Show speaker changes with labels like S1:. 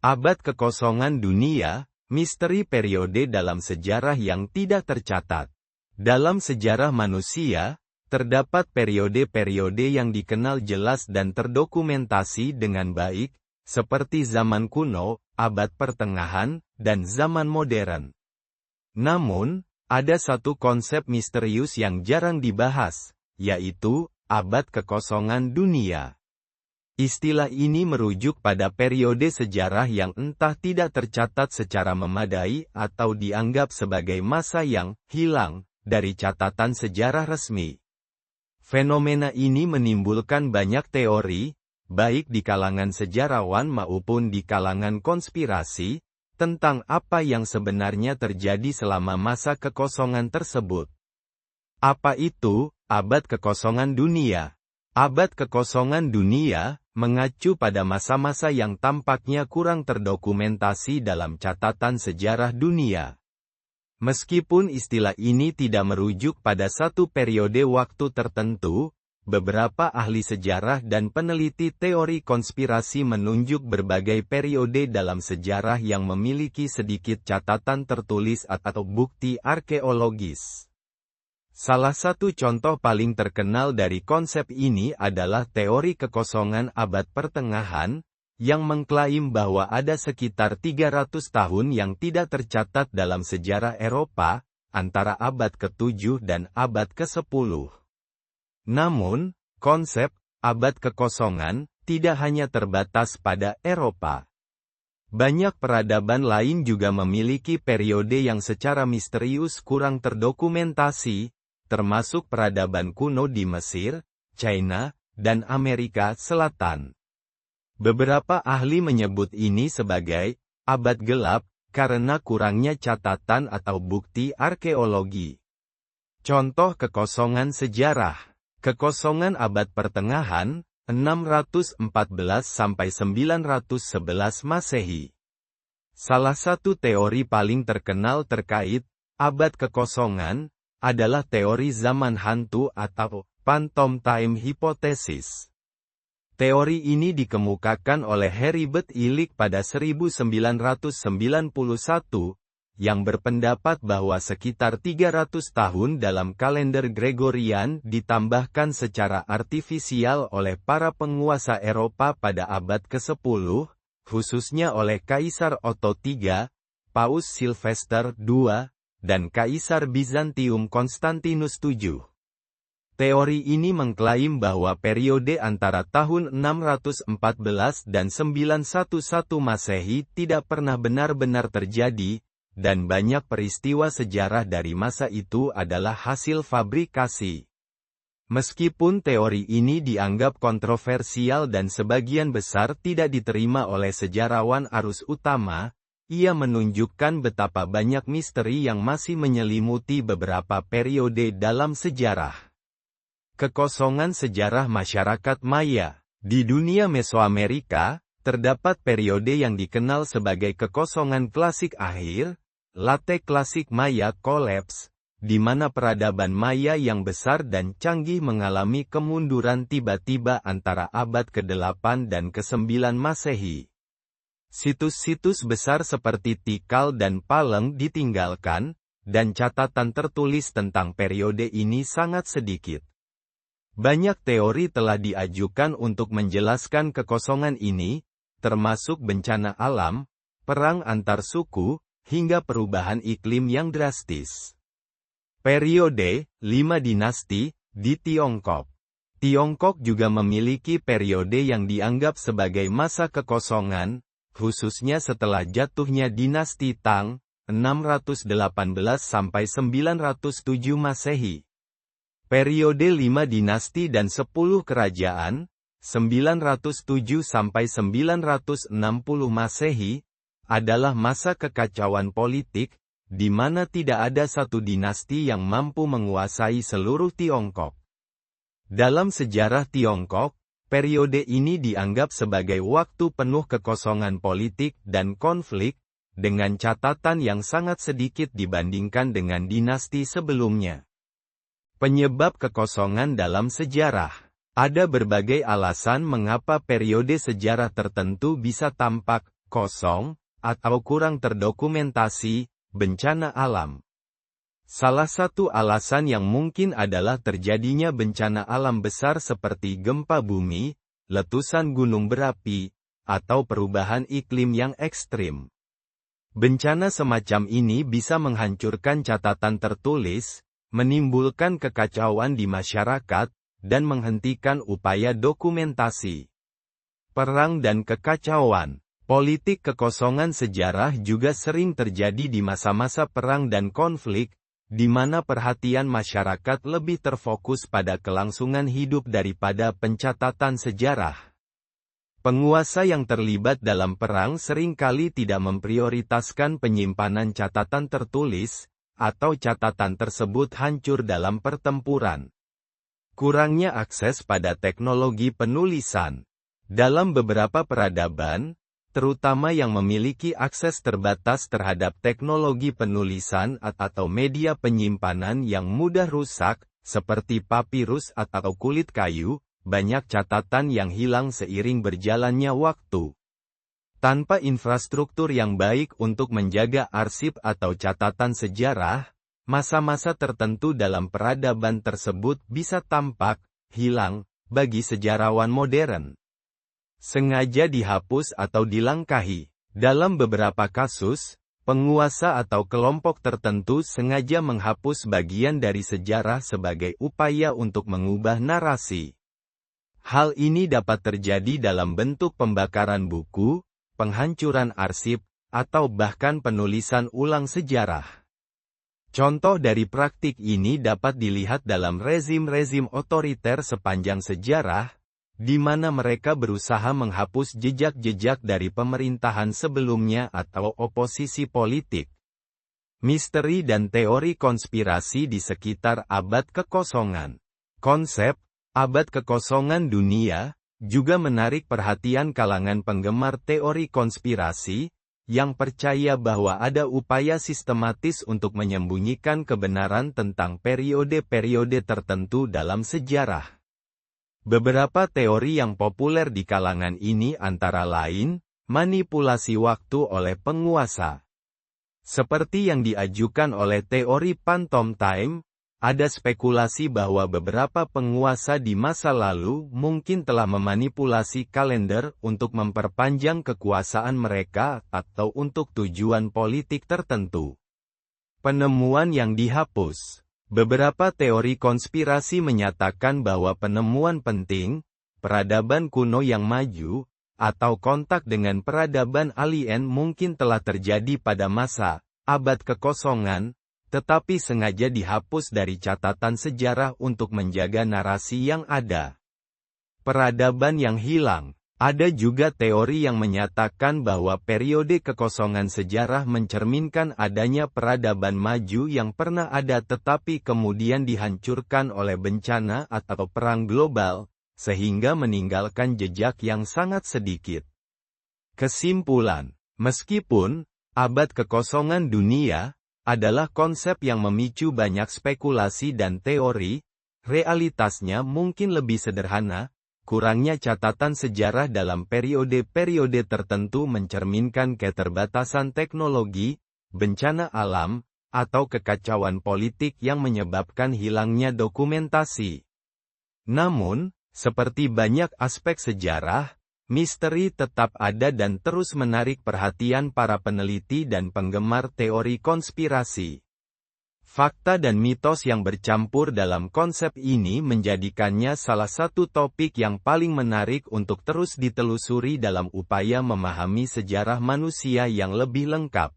S1: Abad kekosongan dunia, misteri periode dalam sejarah yang tidak tercatat. Dalam sejarah manusia, terdapat periode-periode yang dikenal jelas dan terdokumentasi dengan baik, seperti zaman kuno, abad pertengahan, dan zaman modern. Namun, ada satu konsep misterius yang jarang dibahas, yaitu abad kekosongan dunia. Istilah ini merujuk pada periode sejarah yang entah tidak tercatat secara memadai atau dianggap sebagai masa yang hilang dari catatan sejarah resmi. Fenomena ini menimbulkan banyak teori, baik di kalangan sejarawan maupun di kalangan konspirasi, tentang apa yang sebenarnya terjadi selama masa kekosongan tersebut. Apa itu abad kekosongan dunia? Abad kekosongan dunia mengacu pada masa-masa yang tampaknya kurang terdokumentasi dalam catatan sejarah dunia. Meskipun istilah ini tidak merujuk pada satu periode waktu tertentu, beberapa ahli sejarah dan peneliti teori konspirasi menunjuk berbagai periode dalam sejarah yang memiliki sedikit catatan tertulis atau bukti arkeologis. Salah satu contoh paling terkenal dari konsep ini adalah teori kekosongan abad pertengahan, yang mengklaim bahwa ada sekitar 300 tahun yang tidak tercatat dalam sejarah Eropa, antara abad ke-7 dan abad ke-10. Namun, konsep abad kekosongan tidak hanya terbatas pada Eropa. Banyak peradaban lain juga memiliki periode yang secara misterius kurang terdokumentasi, termasuk peradaban kuno di Mesir, China, dan Amerika Selatan. Beberapa ahli menyebut ini sebagai abad gelap, karena kurangnya catatan atau bukti arkeologi. Contoh kekosongan sejarah. Kekosongan abad pertengahan, 614–911 Masehi. Salah satu teori paling terkenal terkait abad kekosongan adalah teori zaman hantu atau phantom time hypothesis. Teori ini dikemukakan oleh Heribert Illig pada 1991, yang berpendapat bahwa sekitar 300 tahun dalam kalender Gregorian ditambahkan secara artifisial oleh para penguasa Eropa pada abad ke-10, khususnya oleh Kaisar Otto III, Paus Sylvester II, dan Kaisar Bizantium Konstantinus VII. Teori ini mengklaim bahwa periode antara tahun 614 dan 911 Masehi tidak pernah benar-benar terjadi, dan banyak peristiwa sejarah dari masa itu adalah hasil fabrikasi. Meskipun teori ini dianggap kontroversial dan sebagian besar tidak diterima oleh sejarawan arus utama, ia menunjukkan betapa banyak misteri yang masih menyelimuti beberapa periode dalam sejarah. Kekosongan sejarah masyarakat Maya. Di dunia Mesoamerika, terdapat periode yang dikenal sebagai kekosongan klasik akhir, Late Klasik Maya Collapse, di mana peradaban Maya yang besar dan canggih mengalami kemunduran tiba-tiba antara abad ke-8 dan ke-9 Masehi. Situs-situs besar seperti Tikal dan Paleng ditinggalkan, dan catatan tertulis tentang periode ini sangat sedikit. Banyak teori telah diajukan untuk menjelaskan kekosongan ini, termasuk bencana alam, perang antar suku, hingga perubahan iklim yang drastis. Periode 5 dinasti di Tiongkok. Tiongkok juga memiliki periode yang dianggap sebagai masa kekosongan, khususnya setelah jatuhnya dinasti Tang, 618–907 Masehi. Periode 5 dinasti dan 10 kerajaan, 907–960 Masehi, adalah masa kekacauan politik, di mana tidak ada satu dinasti yang mampu menguasai seluruh Tiongkok. Dalam sejarah Tiongkok, periode ini dianggap sebagai waktu penuh kekosongan politik dan konflik, dengan catatan yang sangat sedikit dibandingkan dengan dinasti sebelumnya. Penyebab kekosongan dalam sejarah. Ada berbagai alasan mengapa periode sejarah tertentu bisa tampak kosong, atau kurang terdokumentasi, bencana alam. Salah satu alasan yang mungkin adalah terjadinya bencana alam besar seperti gempa bumi, letusan gunung berapi, atau perubahan iklim yang ekstrim. Bencana semacam ini bisa menghancurkan catatan tertulis, menimbulkan kekacauan di masyarakat, dan menghentikan upaya dokumentasi. Perang dan kekacauan. Politik kekosongan sejarah juga sering terjadi di masa-masa perang dan konflik, di mana perhatian masyarakat lebih terfokus pada kelangsungan hidup daripada pencatatan sejarah. Penguasa yang terlibat dalam perang seringkali tidak memprioritaskan penyimpanan catatan tertulis, atau catatan tersebut hancur dalam pertempuran. Kurangnya akses pada teknologi penulisan. Dalam beberapa peradaban, terutama yang memiliki akses terbatas terhadap teknologi penulisan atau media penyimpanan yang mudah rusak, seperti papirus atau kulit kayu, banyak catatan yang hilang seiring berjalannya waktu. Tanpa infrastruktur yang baik untuk menjaga arsip atau catatan sejarah, masa-masa tertentu dalam peradaban tersebut bisa tampak hilang bagi sejarawan modern. Sengaja dihapus atau dilangkahi. Dalam beberapa kasus, penguasa atau kelompok tertentu sengaja menghapus bagian dari sejarah sebagai upaya untuk mengubah narasi. Hal ini dapat terjadi dalam bentuk pembakaran buku, penghancuran arsip, atau bahkan penulisan ulang sejarah. Contoh dari praktik ini dapat dilihat dalam rezim-rezim otoriter sepanjang sejarah, di mana mereka berusaha menghapus jejak-jejak dari pemerintahan sebelumnya atau oposisi politik. Misteri dan teori konspirasi di sekitar abad kekosongan. Konsep abad kekosongan dunia juga menarik perhatian kalangan penggemar teori konspirasi, yang percaya bahwa ada upaya sistematis untuk menyembunyikan kebenaran tentang periode-periode tertentu dalam sejarah. Beberapa teori yang populer di kalangan ini antara lain, manipulasi waktu oleh penguasa. Seperti yang diajukan oleh teori phantom time, ada spekulasi bahwa beberapa penguasa di masa lalu mungkin telah memanipulasi kalender untuk memperpanjang kekuasaan mereka atau untuk tujuan politik tertentu. Penemuan yang dihapus. Beberapa teori konspirasi menyatakan bahwa penemuan penting, peradaban kuno yang maju, atau kontak dengan peradaban alien mungkin telah terjadi pada masa abad kekosongan, tetapi sengaja dihapus dari catatan sejarah untuk menjaga narasi yang ada. Peradaban yang hilang. Ada juga teori yang menyatakan bahwa periode kekosongan sejarah mencerminkan adanya peradaban maju yang pernah ada tetapi kemudian dihancurkan oleh bencana atau perang global, sehingga meninggalkan jejak yang sangat sedikit. Kesimpulan, meskipun abad kekosongan dunia adalah konsep yang memicu banyak spekulasi dan teori, realitasnya mungkin lebih sederhana. Kurangnya catatan sejarah dalam periode-periode tertentu mencerminkan keterbatasan teknologi, bencana alam, atau kekacauan politik yang menyebabkan hilangnya dokumentasi. Namun, seperti banyak aspek sejarah, misteri tetap ada dan terus menarik perhatian para peneliti dan penggemar teori konspirasi. Fakta dan mitos yang bercampur dalam konsep ini menjadikannya salah satu topik yang paling menarik untuk terus ditelusuri dalam upaya memahami sejarah manusia yang lebih lengkap.